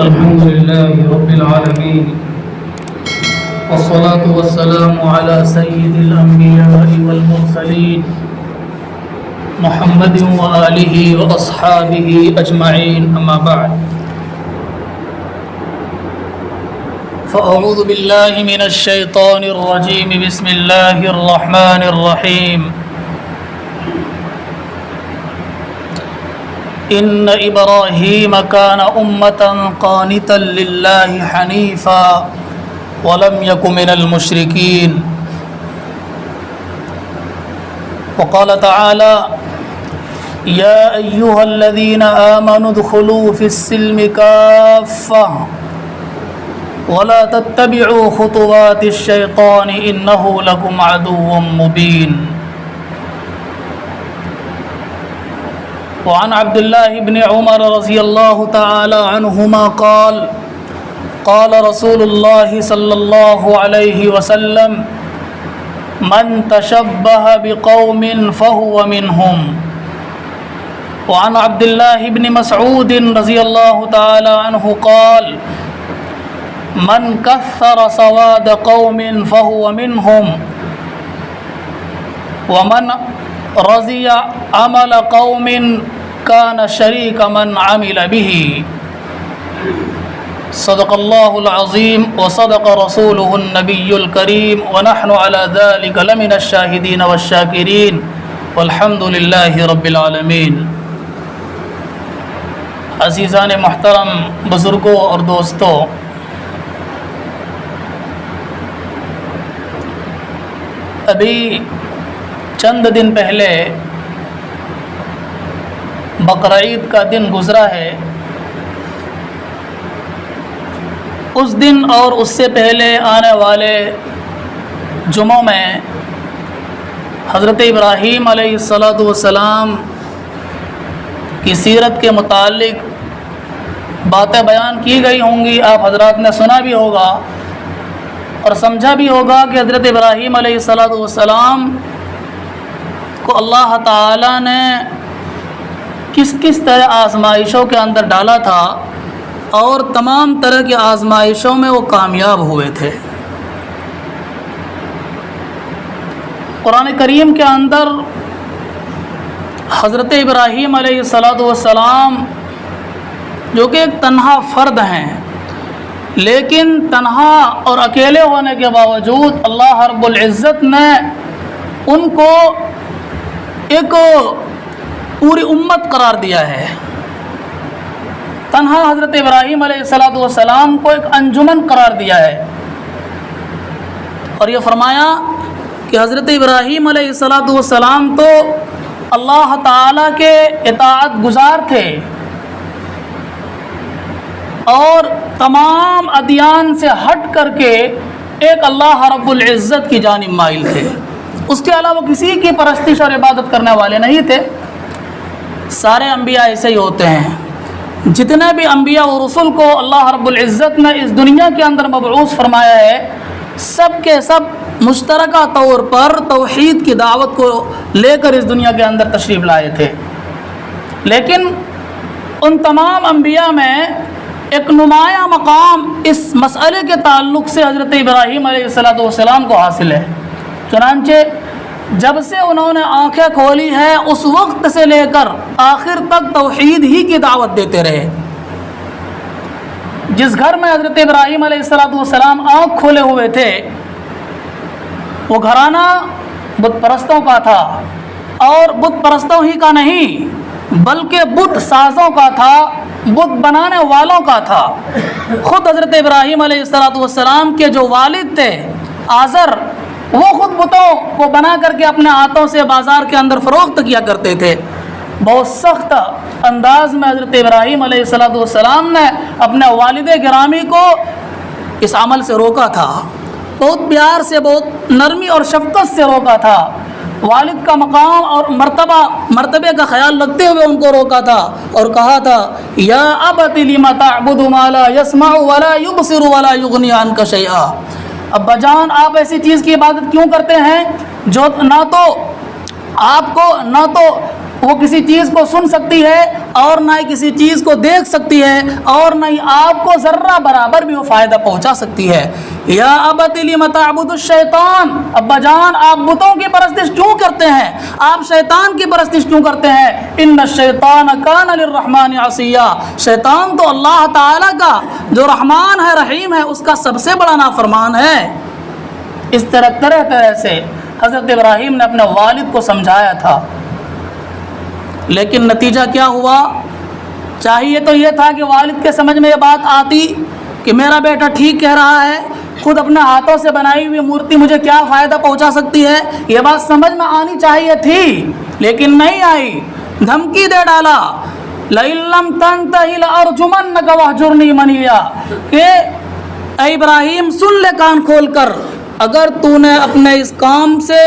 الحمد لله رب العالمين والصلاة والسلام على سيد الأنبياء والمرسلين محمد وآله وأصحابه أجمعين أما بعد فأعوذ بالله من الشيطان الرجيم بسم الله الرحمن الرحيم إن إبراهيم كان أمة قانتا لله حنيفا ولم يك من المشركين وقال تعالى يا أيها الذين آمنوا ادخلوا في السلم كافة ولا تتبعوا خطوات الشيطان إنه لكم عدو مبين وعن عبد الله بن عمر رضي الله تعالى عنهما قال قال رسول الله صلى الله عليه وسلم من تشبه بقوم فهو منهم وعن عبد الله بن مسعود رضي الله تعالى عنه قال من كثر سواد قوم فهو منهم ومن رضي عمل قوم كان شريك من عمل به صدق الله العظيم وصدق رسوله النبي الكريم ونحن على ذلك لمن الشاهدين والشاكرين والحمد لله رب العالمين. عزیزان محترم، بزرگوں اور دوستوں، ابھی چند دن پہلے بقرعید کا دن گزرا ہے. اس دن اور اس سے پہلے آنے والے جمعوں میں حضرت ابراہیم علیہ السلام کی سیرت کے متعلق باتیں بیان کی گئی ہوں گی. آپ حضرات نے سنا بھی ہوگا اور سمجھا بھی ہوگا کہ حضرت ابراہیم علیہ السلام کو اللہ تعالیٰ نے کس کس طرح آزمائشوں کے اندر ڈالا تھا اور تمام طرح کی آزمائشوں میں وہ کامیاب ہوئے تھے. قرآن کریم کے اندر حضرت ابراہیم علیہ السلام جو کہ ایک تنہا فرد ہیں، لیکن تنہا اور اکیلے ہونے کے باوجود اللہ رب العزت نے ان کو ایک پوری امت قرار دیا ہے. تنہا حضرت ابراہیم علیہ السلام کو ایک انجمن قرار دیا ہے اور یہ فرمایا کہ حضرت ابراہیم علیہ السلام تو اللہ تعالیٰ کے اطاعت گزار تھے اور تمام ادیان سے ہٹ کر کے ایک اللہ رب العزت کی جانب مائل تھے. اس کے علاوہ کسی کی پرستش اور عبادت کرنے والے نہیں تھے. سارے انبیاء ایسے ہی ہوتے ہیں. جتنے بھی انبیاء و رسول کو اللہ رب العزت نے اس دنیا کے اندر مبعوث فرمایا ہے، سب کے سب مشترکہ طور پر توحید کی دعوت کو لے کر اس دنیا کے اندر تشریف لائے تھے. لیکن ان تمام انبیاء میں ایک نمایاں مقام اس مسئلے کے تعلق سے حضرت ابراہیم علیہ السلام کو حاصل ہے. چنانچہ جب سے انہوں نے آنکھیں کھولی ہے اس وقت سے لے کر آخر تک توحید ہی کی دعوت دیتے رہے. جس گھر میں حضرت ابراہیم علیہ السلام آنکھ کھولے ہوئے تھے وہ گھرانہ بت پرستوں کا تھا، اور بت پرستوں ہی کا نہیں بلکہ بت سازوں کا تھا، بت بنانے والوں کا تھا. خود حضرت ابراہیم علیہ السلام کے جو والد تھے آزر، وہ خود بتوں کو بنا کر کے اپنے ہاتھوں سے بازار کے اندر فروخت کیا کرتے تھے. بہت سخت انداز میں حضرت ابراہیم علیہ السلام نے اپنے والد گرامی کو اس عمل سے روکا تھا. بہت پیار سے، بہت نرمی اور شفقت سے روکا تھا. والد کا مقام اور مرتبے کا خیال رکھتے ہوئے ان کو روکا تھا اور کہا تھا یا ابت لم تعبد ما لا يسمع ولا يبصر ولا يغني عنك شيئا. ابا جان، آپ ایسی چیز کی عبادت کیوں کرتے ہیں جو نہ تو آپ کو نہ تو وہ کسی چیز کو سن سکتی ہے اور نہ ہی کسی چیز کو دیکھ سکتی ہے اور نہ ہی آپ کو ذرہ برابر بھی وہ فائدہ پہنچا سکتی ہے۔ یا ابت لم تعبد الشیطان، ابا جان آپ بتوں کی پرستش کیوں کرتے ہیں، آپ شیطان کی پرستش کیوں کرتے ہیں؟ ان الشیطان کان للرحمن عصیا، شیطان تو اللہ تعالیٰ کا جو رحمان ہے رحیم ہے اس کا سب سے بڑا نافرمان ہے۔ اس طرح سے حضرت ابراہیم نے اپنے والد کو سمجھایا تھا، لیکن نتیجہ کیا ہوا؟ چاہیے تو یہ تھا کہ والد کے سمجھ میں یہ بات آتی کہ میرا بیٹا ٹھیک کہہ رہا ہے، خود اپنے ہاتھوں سے بنائی ہوئی مورتی مجھے کیا فائدہ پہنچا سکتی ہے، یہ بات سمجھ میں آنی چاہیے تھی، لیکن نہیں آئی۔ دھمکی دے ڈالا، لئن لم تنتہی لأرجمنک واہجرنی ملیہ، کہ اے ابراہیم سن لے کان کھول کر، اگر تو نے اپنے اس کام سے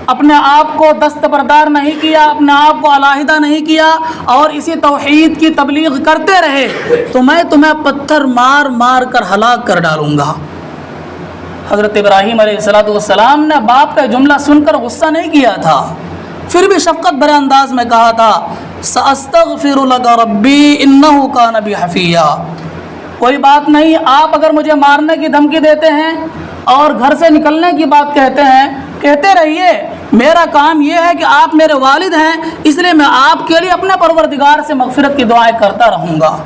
اپنے آپ کو دستبردار نہیں کیا، اپنے آپ کو علیحدہ نہیں کیا اور اسی توحید کی تبلیغ کرتے رہے تو میں تمہیں پتھر مار مار کر ہلاک کر ڈالوں گا۔ حضرت ابراہیم علیہ السلام نے باپ کا جملہ سن کر غصہ نہیں کیا تھا، پھر بھی شفقت بھرے انداز میں کہا تھا سأستغفر لک ربی انہ کان بی حفیہ، کوئی بات نہیں، آپ اگر مجھے مارنے کی دھمکی دیتے ہیں اور گھر سے نکلنے کی بات کہتے ہیں، کہتے رہیے، میرا کام یہ ہے کہ آپ میرے والد ہیں، اس لیے میں آپ کے لیے اپنے پروردگار سے مغفرت کی دعائیں کرتا رہوں گا۔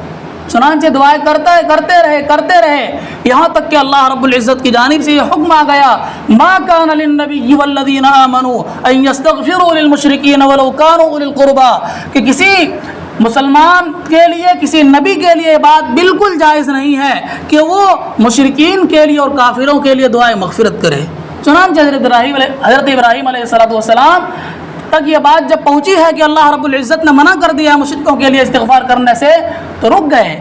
چنانچہ دعائیں کرتے رہے یہاں تک کہ اللہ رب العزت کی جانب سے یہ حکم آ گیا ما کان للنبی والذین آمنوا ان یستغفروا للمشرکین ولو کانوا اولی القربى، کہ کسی مسلمان کے لیے، کسی نبی کے لیے یہ بات بالکل جائز نہیں ہے کہ وہ مشرکین کے لیے اور کافروں کے لیے دعائیں مغفرت کرے۔ چنانچہ حضرت ابراہیم علیہ السلام تک یہ بات جب پہنچی ہے کہ اللہ رب العزت نے منع کر دیا مشرکوں کے لیے استغفار کرنے سے تو رک گئے۔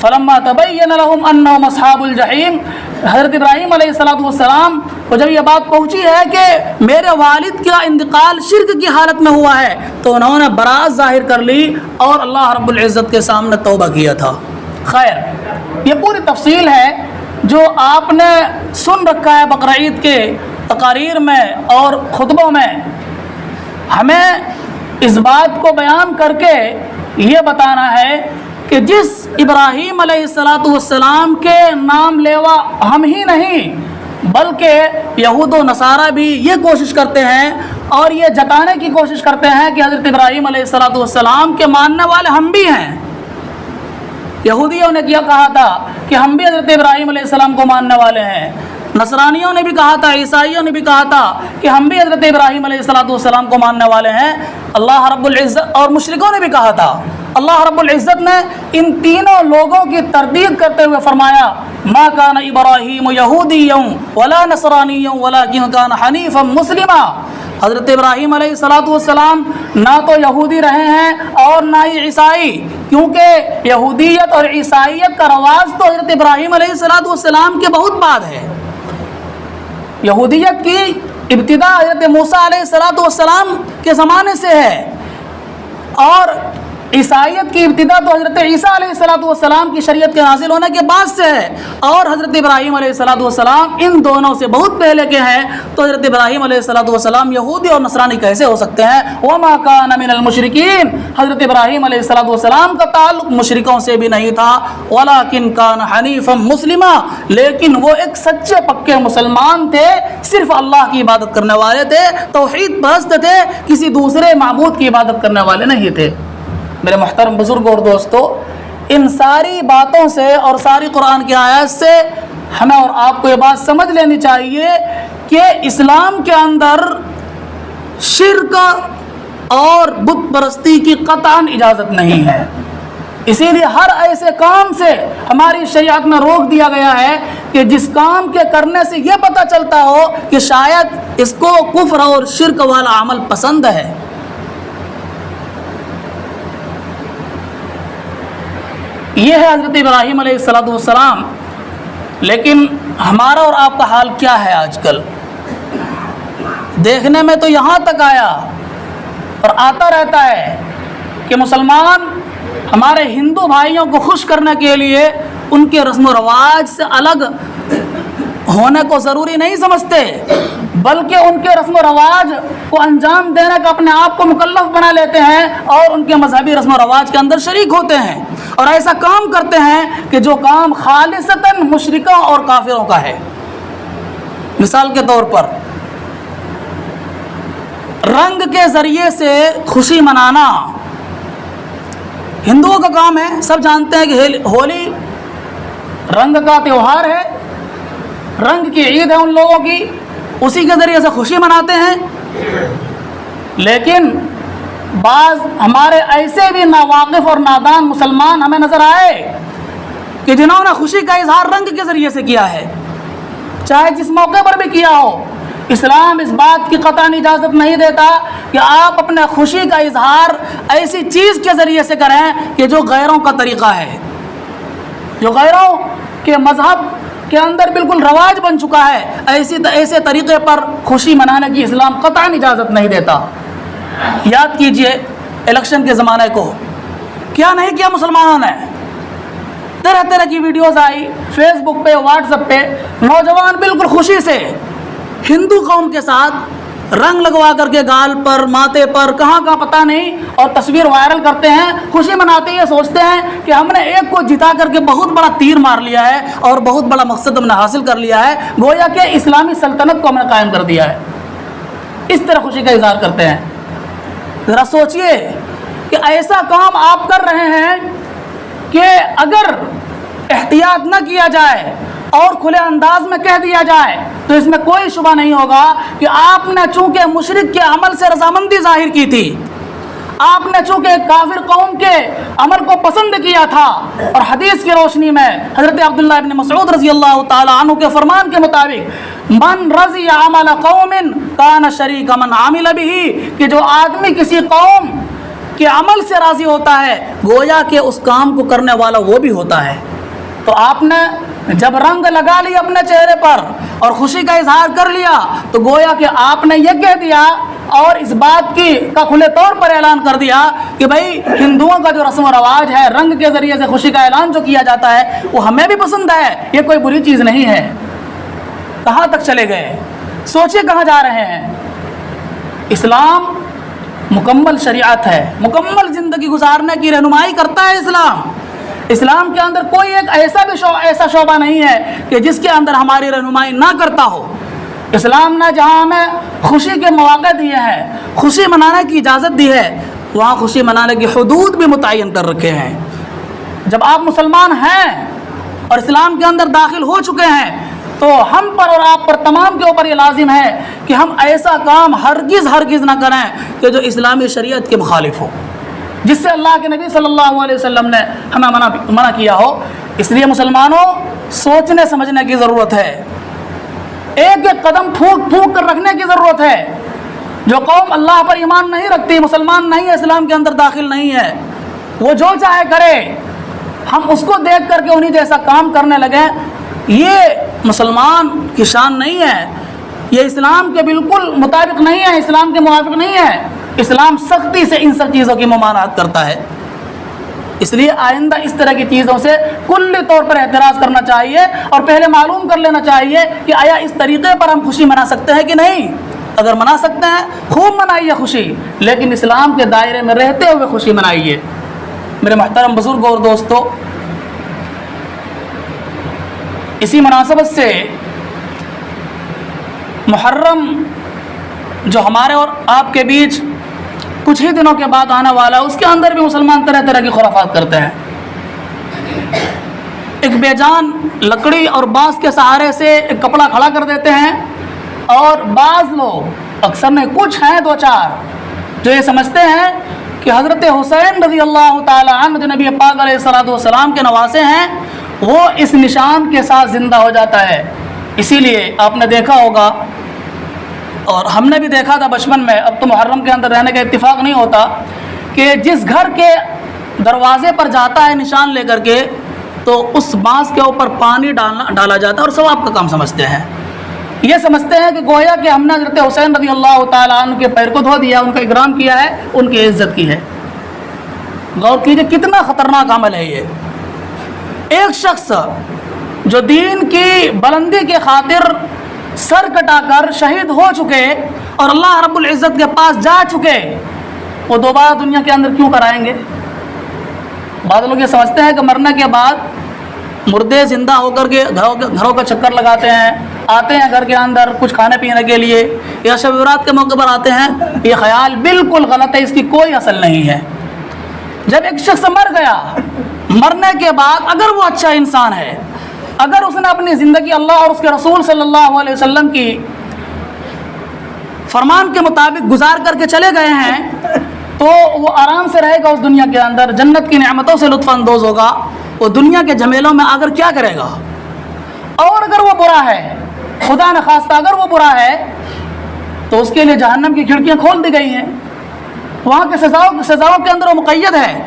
فلما تبین لهم انهم اصحاب الجحیم، حضرت ابراہیم علیہ السلام کو جب یہ بات پہنچی ہے کہ میرے والد کا انتقال شرک کی حالت میں ہوا ہے تو انہوں نے براءت ظاہر کر لی اور اللہ رب العزت کے سامنے توبہ کیا تھا۔ خیر، یہ پوری تفصیل ہے جو آپ نے سن رکھا ہے بقرعید کے تقاریر میں اور خطبوں میں۔ ہمیں اس بات کو بیان کر کے یہ بتانا ہے کہ جس ابراہیم علیہ السلام کے نام لیوا ہم ہی نہیں بلکہ یہود و نصارہ بھی یہ کوشش کرتے ہیں اور یہ جتانے کی کوشش کرتے ہیں کہ حضرت ابراہیم علیہ السلام کے ماننے والے ہم بھی ہیں۔ یہودیوں نے کیا کہا تھا کہ ہم بھی حضرت ابراہیم علیہ السلام کو ماننے والے ہیں، نصرانیوں نے بھی کہا تھا، عیسائیوں نے بھی کہا تھا کہ ہم بھی حضرت ابراہیم علیہ السلام کو ماننے والے ہیں۔ اللہ رب العزت اور مشرکوں نے بھی کہا تھا۔ اللہ رب العزت نے ان تینوں لوگوں کی تردید کرتے ہوئے فرمایا ما کان ابراہیم یہودیا ولا نصرانیا ولکن کان حنیفا مسلما، حضرت ابراہیم علیہ السلام نہ تو یہودی رہے ہیں اور نہ ہی عیسائی، کیونکہ یہودیت اور عیسائیت کا رواج تو حضرت ابراہیم علیہ السلام کے بہت بعد ہے۔ یہودیت کی ابتدا حضرت موسیٰ علیہ السلام کے زمانے سے ہے اور عیسائیت کی ابتدا تو حضرت عیسیٰ علیہ السلام کی شریعت کے نازل ہونے کے بعد سے ہے، اور حضرت ابراہیم علیہ السلام ان دونوں سے بہت پہلے کے ہیں، تو حضرت ابراہیم علیہ السلام یہودی اور نصرانی کیسے ہو سکتے ہیں؟ وما کان من المشرکین، حضرت ابراہیم علیہ السلام کا تعلق مشرکوں سے بھی نہیں تھا، ولکن کان حنیفا مسلما، لیکن وہ ایک سچے پکے مسلمان تھے، صرف اللہ کی عبادت کرنے والے تھے، توحید پرست تھے، کسی دوسرے معبود کی عبادت کرنے والے نہیں تھے۔ میرے محترم بزرگ اور دوستو، ان ساری باتوں سے اور ساری قرآن کی آیات سے ہمیں اور آپ کو یہ بات سمجھ لینی چاہیے کہ اسلام کے اندر شرک اور بت پرستی کی قطعاً اجازت نہیں ہے، اسی لیے ہر ایسے کام سے ہماری شریعت میں روک دیا گیا ہے کہ جس کام کے کرنے سے یہ پتہ چلتا ہو کہ شاید اس کو کفر اور شرک والا عمل پسند ہے۔ یہ ہے حضرت ابراہیم علیہ السلام، لیکن ہمارا اور آپ کا حال کیا ہے آج کل؟ دیکھنے میں تو یہاں تک آیا اور آتا رہتا ہے کہ مسلمان ہمارے ہندو بھائیوں کو خوش کرنے کے لیے ان کے رسم و رواج سے الگ ہونے کو ضروری نہیں سمجھتے، بلکہ ان کے رسم و رواج کو انجام دینے کا اپنے آپ کو مکلف بنا لیتے ہیں اور ان کے مذہبی رسم و رواج کے اندر شریک ہوتے ہیں اور ایسا کام کرتے ہیں کہ جو کام خالصتاً مشرکوں اور کافروں کا ہے۔ مثال کے طور پر رنگ کے ذریعے سے خوشی منانا ہندوؤں کا کام ہے۔ سب جانتے ہیں کہ ہولی رنگ کا تہوار ہے، رنگ کی عید ہے ان لوگوں کی، اسی کے ذریعے سے خوشی مناتے ہیں۔ لیکن بعض ہمارے ایسے بھی ناواقف اور نادان مسلمان ہمیں نظر آئے کہ جنہوں نے خوشی کا اظہار رنگ کے ذریعے سے کیا ہے، چاہے جس موقع پر بھی کیا ہو۔ اسلام اس بات کی قطعاً اجازت نہیں دیتا کہ آپ اپنے خوشی کا اظہار ایسی چیز کے ذریعے سے کریں کہ جو غیروں کا طریقہ ہے، جو غیروں کے مذہب کے اندر بالکل رواج بن چکا ہے، ایسے طریقے پر خوشی منانے کی اسلام قطعاً اجازت نہیں دیتا۔ یاد کیجئے الیکشن کے زمانے کو، کیا نہیں کیا مسلمانوں نے، طرح طرح کی ویڈیوز آئی فیس بک پہ، واٹس ایپ پہ، نوجوان بالکل خوشی سے ہندو قوم کے ساتھ رنگ لگوا کر کے گال پر، ماتھے پر، کہاں کہاں پتہ نہیں، اور تصویر وائرل کرتے ہیں، خوشی مناتے ہیں، سوچتے ہیں کہ ہم نے ایک کو جتا کر کے بہت بڑا تیر مار لیا ہے اور بہت بڑا مقصد ہم نے حاصل کر لیا ہے، گویا کہ اسلامی سلطنت کو ہم نے قائم کر دیا ہے۔ اس طرح خوشی کا اظہار کرتے ہیں۔ ذرا سوچئے کہ ایسا کام آپ کر رہے ہیں کہ اگر احتیاط نہ کیا جائے اور کھلے انداز میں کہہ دیا جائے تو اس میں کوئی شبہ نہیں ہوگا کہ آپ نے چونکہ مشرک کے عمل سے رضامندی ظاہر کی تھی، آپ نے چونکہ کافر قوم کے عمل کو پسند کیا تھا، اور حدیث کی روشنی میں حضرت عبداللہ ابن مسعود رضی اللہ تعالی عنہ کے فرمان کے مطابق من رضی عمل قوم کان شریک من عمل به، کہ جو آدمی کسی قوم کے عمل سے راضی ہوتا ہے گویا کہ اس کام کو کرنے والا وہ بھی ہوتا ہے۔ تو آپ نے جب رنگ لگا لی اپنے چہرے پر اور خوشی کا اظہار کر لیا تو گویا کہ آپ نے یہ کہہ دیا اور اس بات کا کھلے طور پر اعلان کر دیا کہ بھائی ہندوؤں کا جو رسم و رواج ہے، رنگ کے ذریعے سے خوشی کا اعلان جو کیا جاتا ہے وہ ہمیں بھی پسند ہے، یہ کوئی بری چیز نہیں ہے۔ کہاں تک چلے گئے؟ سوچئے کہاں جا رہے ہیں۔ اسلام مکمل شریعت ہے، مکمل زندگی گزارنے کی رہنمائی کرتا ہے اسلام کے اندر کوئی ایک ایسا شعبہ نہیں ہے کہ جس کے اندر ہماری رہنمائی نہ کرتا ہو۔ اسلام نے جہاں ہمیں خوشی کے مواقع دیے ہیں، خوشی منانے کی اجازت دی ہے، وہاں خوشی منانے کی حدود بھی متعین کر رکھے ہیں۔ جب آپ مسلمان ہیں اور اسلام کے اندر داخل ہو چکے ہیں تو ہم پر اور آپ پر تمام کے اوپر یہ لازم ہے کہ ہم ایسا کام ہرگز نہ کریں کہ جو اسلامی شریعت کے مخالف ہو، جس سے اللہ کے نبی صلی اللہ علیہ وسلم نے ہمیں منع کیا ہو۔ اس لیے مسلمانوں سوچنے سمجھنے کی ضرورت ہے، ایک ایک قدم پھونک کر رکھنے کی ضرورت ہے۔ جو قوم اللہ پر ایمان نہیں رکھتی، مسلمان نہیں ہے، اسلام کے اندر داخل نہیں ہے، وہ جو چاہے کرے، ہم اس کو دیکھ کر کے انہیں جیسا کام کرنے لگیں، یہ مسلمان کی شان نہیں ہے، یہ اسلام کے بالکل مطابق نہیں ہے، اسلام کے موافق نہیں ہے۔ اسلام سختی سے ان سب چیزوں کی ممانعت کرتا ہے۔ اس لیے آئندہ اس طرح کی چیزوں سے کلی طور پر احتراز کرنا چاہیے اور پہلے معلوم کر لینا چاہیے کہ آیا اس طریقے پر ہم خوشی منا سکتے ہیں کہ نہیں۔ اگر منا سکتے ہیں خوب منائیے خوشی، لیکن اسلام کے دائرے میں رہتے ہوئے خوشی منائیے۔ میرے محترم بزرگوں اور دوستو، اسی مناسبت سے محرم جو ہمارے اور آپ کے بیچ کچھ ہی دنوں کے بعد آنے والا ہے، اس کے اندر بھی مسلمان طرح طرح کی خرافات کرتے ہیں۔ ایک بے جان لکڑی اور بانس کے سہارے سے ایک کپڑا کھڑا کر دیتے ہیں، اور بعض لوگ، اکثر نہیں، کچھ ہیں دو چار، جو یہ سمجھتے ہیں کہ حضرت حسین رضی اللہ تعالی عنہ جو نبی پاک علیہ الصلوۃ والسلام کے نواسے ہیں، وہ اس نشان کے ساتھ زندہ ہو جاتا ہے۔ اسی لیے آپ نے دیکھا ہوگا اور ہم نے بھی دیکھا تھا بچپن میں، اب تو محرم کے اندر رہنے کا اتفاق نہیں ہوتا، کہ جس گھر کے دروازے پر جاتا ہے نشان لے کر کے تو اس بانس کے اوپر پانی ڈالا جاتا ہے اور ثواب کا کام سمجھتے ہیں۔ یہ سمجھتے ہیں کہ گویا کہ ہم نے حضرت حسین رضی اللہ تعالیٰ عنہ کے پیر کو دھو دیا، ان کا اکرام کیا ہے، ان کی عزت کی ہے۔ غور کیجئے کتنا خطرناک عمل ہے یہ۔ ایک شخص جو دین کی بلندی کے خاطر سر کٹا کر شہید ہو چکے اور اللہ رب العزت کے پاس جا چکے، وہ دوبارہ دنیا کے اندر کیوں کرائیں گے؟ بعض لوگ یہ سمجھتے ہیں کہ مرنے کے بعد مردے زندہ ہو کر کے گھروں کا چکر لگاتے ہیں، آتے ہیں گھر کے اندر کچھ کھانے پینے کے لیے یا شب برات کے موقع پر آتے ہیں۔ یہ خیال بالکل غلط ہے، اس کی کوئی اصل نہیں ہے۔ جب ایک شخص مر گیا، مرنے کے بعد اگر وہ اچھا انسان ہے، اگر اس نے اپنی زندگی اللہ اور اس کے رسول صلی اللہ علیہ وسلم کی فرمان کے مطابق گزار کر کے چلے گئے ہیں، تو وہ آرام سے رہے گا اس دنیا کے اندر، جنت کی نعمتوں سے لطف اندوز ہوگا، وہ دنیا کے جھمیلوں میں آ کر کیا کرے گا؟ اور اگر وہ برا ہے، خدا نخواستہ اگر وہ برا ہے، تو اس کے لیے جہنم کی کھڑکیاں کھول دی گئی ہیں، وہاں کے سزاؤں کے اندر وہ مقید ہے۔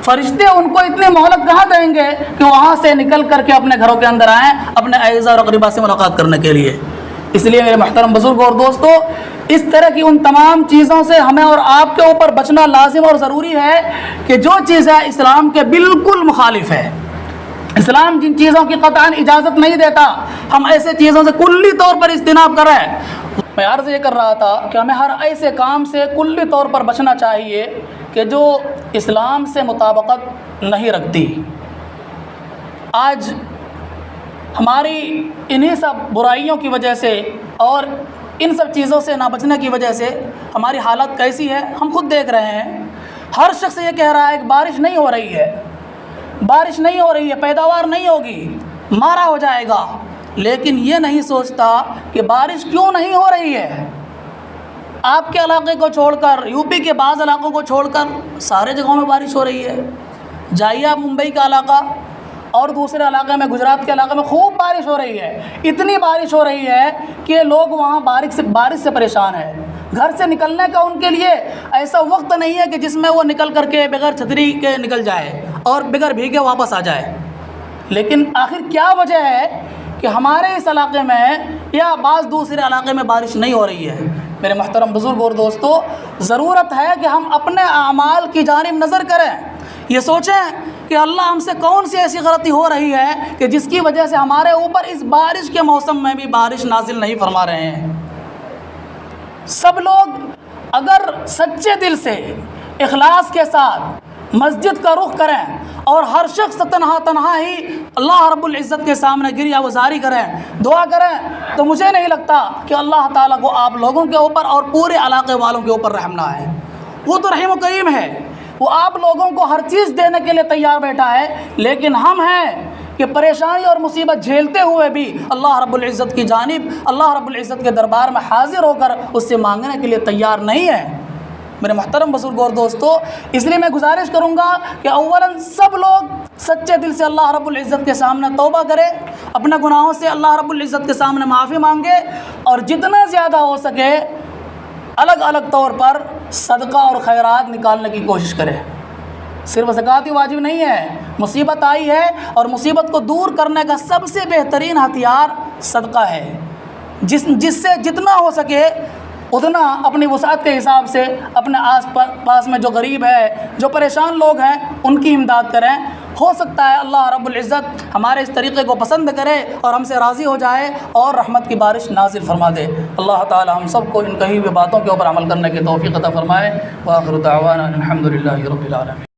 فرشتے ان کو اتنی مہلت کہاں دیں گے کہ وہاں سے نکل کر کے اپنے گھروں کے اندر آئیں اپنے اعزاء اور اقربا سے ملاقات کرنے کے لیے۔ اس لیے میرے محترم بزرگوں اور دوستوں، اس طرح کی ان تمام چیزوں سے ہمیں اور آپ کے اوپر بچنا لازم اور ضروری ہے کہ جو چیزیں اسلام کے بالکل مخالف ہے، اسلام جن چیزوں کی قطعاً اجازت نہیں دیتا، ہم ایسے چیزوں سے کلی طور پر اجتناب کریں۔ میں عرض یہ کر رہا تھا کہ ہمیں ہر ایسے کام سے کلی طور پر بچنا چاہیے کہ جو اسلام سے مطابقت نہیں رکھتی۔ آج ہماری انہی سب برائیوں کی وجہ سے اور ان سب چیزوں سے نہ بچنے کی وجہ سے ہماری حالت کیسی ہے ہم خود دیکھ رہے ہیں۔ ہر شخص یہ کہہ رہا ہے کہ بارش نہیں ہو رہی ہے، بارش نہیں ہو رہی ہے، پیداوار نہیں ہوگی، مارا ہو جائے گا، لیکن یہ نہیں سوچتا کہ بارش کیوں نہیں ہو رہی ہے۔ آپ کے علاقے کو چھوڑ کر، یو پی کے بعض علاقوں کو چھوڑ کر سارے جگہوں میں بارش ہو رہی ہے۔ جائیے آپ ممبئی کا علاقہ اور دوسرے علاقے میں، گجرات کے علاقے میں خوب بارش ہو رہی ہے، اتنی بارش ہو رہی ہے کہ لوگ وہاں بارش سے پریشان ہیں۔ گھر سے نکلنے کا ان کے لیے ایسا وقت نہیں ہے کہ جس میں وہ نکل کر کے بغیر چھتری کے نکل جائے اور بغیر بھیگے واپس آ جائے۔ لیکن آخر کیا وجہ ہے کہ ہمارے اس علاقے میں یا بعض دوسرے علاقے میں بارش نہیں ہو رہی ہے؟ میرے محترم بزرگ اور دوستو، ضرورت ہے کہ ہم اپنے اعمال کی جانب نظر کریں، یہ سوچیں کہ اللہ ہم سے کون سی ایسی غلطی ہو رہی ہے کہ جس کی وجہ سے ہمارے اوپر اس بارش کے موسم میں بھی بارش نازل نہیں فرما رہے ہیں۔ سب لوگ اگر سچے دل سے اخلاص کے ساتھ مسجد کا رخ کریں اور ہر شخص تنہا ہی اللہ رب العزت کے سامنے گریہ وزاری کریں، دعا کریں، تو مجھے نہیں لگتا کہ اللہ تعالیٰ کو آپ لوگوں کے اوپر اور پورے علاقے والوں کے اوپر رحم نہ ہے۔ وہ تو رحیم و کریم ہے، وہ آپ لوگوں کو ہر چیز دینے کے لیے تیار بیٹھا ہے، لیکن ہم ہیں کہ پریشانی اور مصیبت جھیلتے ہوئے بھی اللہ رب العزت کی جانب، اللہ رب العزت کے دربار میں حاضر ہو کر اس سے مانگنے کے لیے تیار نہیں ہیں۔ میرے محترم بزرگ اور دوستو، اس لیے میں گزارش کروں گا کہ اولاً سب لوگ سچے دل سے اللہ رب العزت کے سامنے توبہ کرے، اپنے گناہوں سے اللہ رب العزت کے سامنے معافی مانگے، اور جتنا زیادہ ہو سکے الگ الگ طور پر صدقہ اور خیرات نکالنے کی کوشش کرے۔ صرف زکوٰۃ ہی واجب نہیں ہے، مصیبت آئی ہے اور مصیبت کو دور کرنے کا سب سے بہترین ہتھیار صدقہ ہے۔ جس سے جتنا ہو سکے اتنا اپنی وسعت کے حساب سے اپنے آس پاس میں جو غریب ہے، جو پریشان لوگ ہیں، ان کی امداد کریں۔ ہو سکتا ہے اللہ رب العزت ہمارے اس طریقے کو پسند کرے اور ہم سے راضی ہو جائے اور رحمت کی بارش نازل فرما دے۔ اللہ تعالی ہم سب کو ان کہی ہوئی باتوں کے اوپر عمل کرنے کی توفیق عطا فرمائے۔ وآخر دعوانا الحمد للہ رب العالمین۔